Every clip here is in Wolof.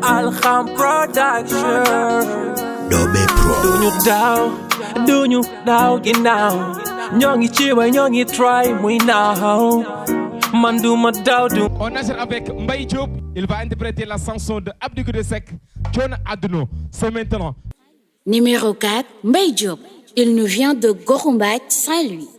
Al.Xam production. Dobe Pro. Do you down, ginnaaw ñoo ngi ci way ñoo ngi try muy naaw man du ma daw du. On nagera avec Mbaye Diop. Il va interpréter la chanson de Abdou de Sek, John Aduno. C'est maintenant. Numéro 4, Mbaye Diop. Il nous vient de Gorumbach, Saint Louis.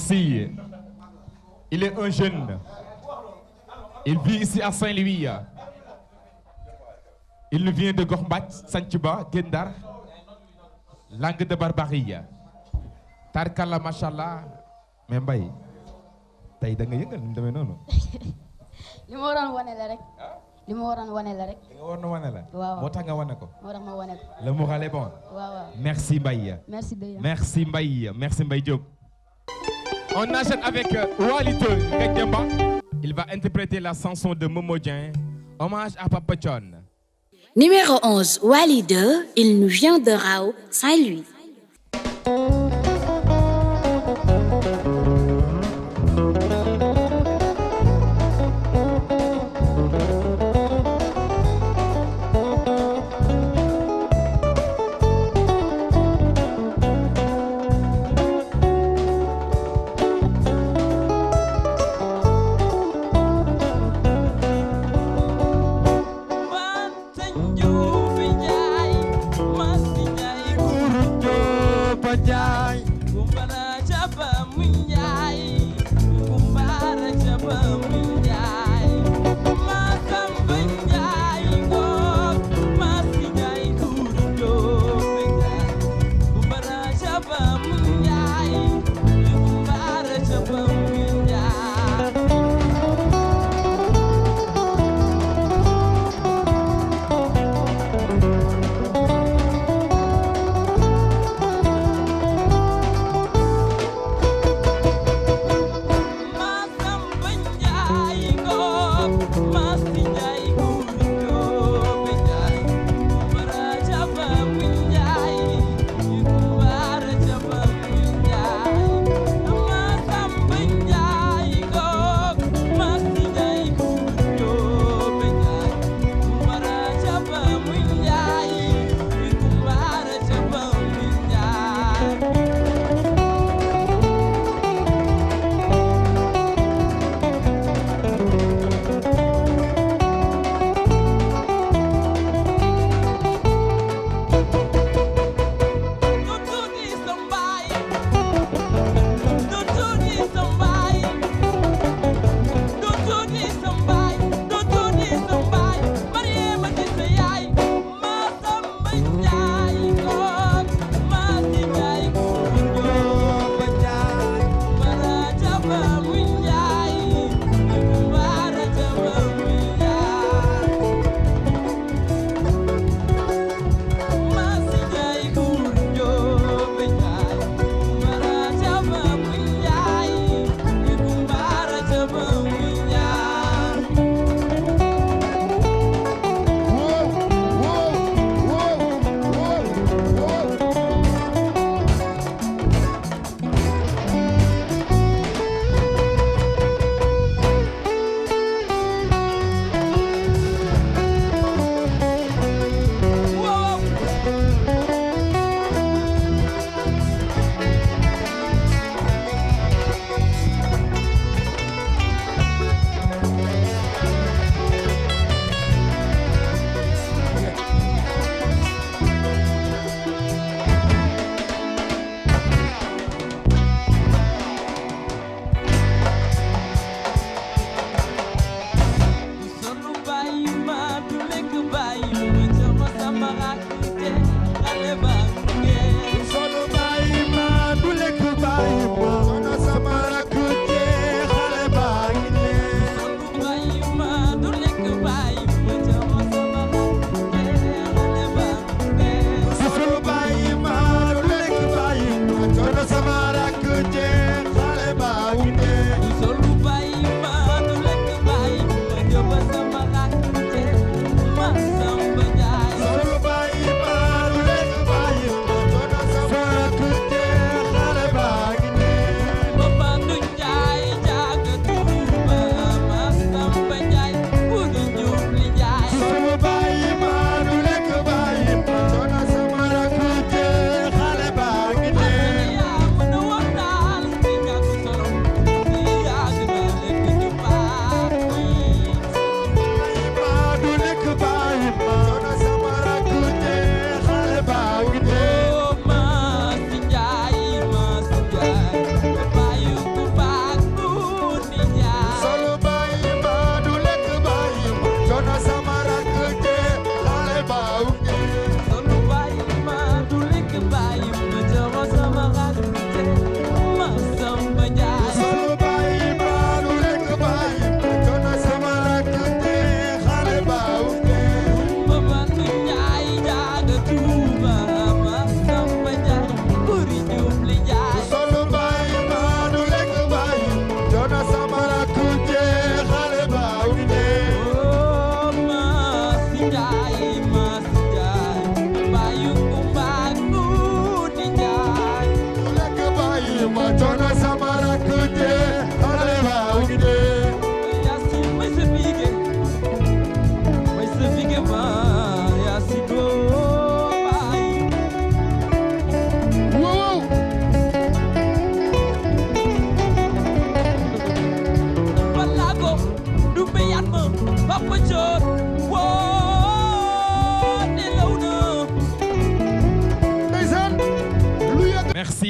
Merci. Il est un jeune. Il vit ici à Saint Louis. Il vient de Gormbat, Santiba, Gendar. Langue de barbarie. Tarkala machallah. Mais Mbaye. Tay da nga yëngal ni demee noonu. li ma waroon wane la rek. li ma waroon wane la rek. li nga waroon wane la. waaw moo tax nga wane ko. moo tax ma wane ko. Le moral est bon. waaw waaw. Merci Mbaye. merci bien. Merci Mbaye. Merci Mbaye Diop. On enchaîne avec Wally Ngadiamba. Il va interpréter la chanson de Momo Dieng, hommage à Papa John. Numéro 11, Wally 2, il nous vient de Rao, Saint-Louis. Mas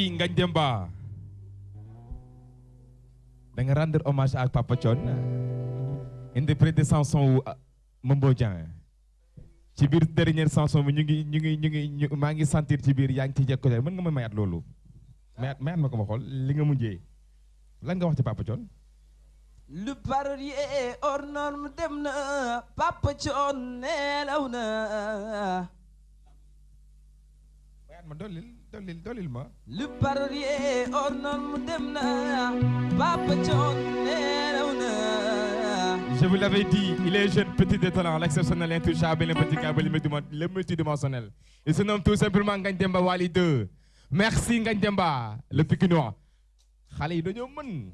merci Ngagne Demba. da nga rendre hommage à Papa Thione interprète chanson wu Mbodian ci biir dernière chanson bi ñu ngi maa ngi sentir ci biir yaa ngi ci jekko mën nga ma mayaat loolu mayaat ma ko ma xool li nga mujjee lan nga wax ci Papa Thione. Le parolier hors norme dem na Papa Thione nelaw na. mayaat ma dollil ma. Le parolier hors norme dem na Papa Thione nelaw na. Je vous l'avais dit, il est jeune, petit de talent, l'exceptionnel, intouchable, l'impraticable, le multidimensionnel. Il se nomme tout simplement Ngagne Demba Wally 2. Merci Ngagne Demba, le Pikinois. Xale yi dañoo mën.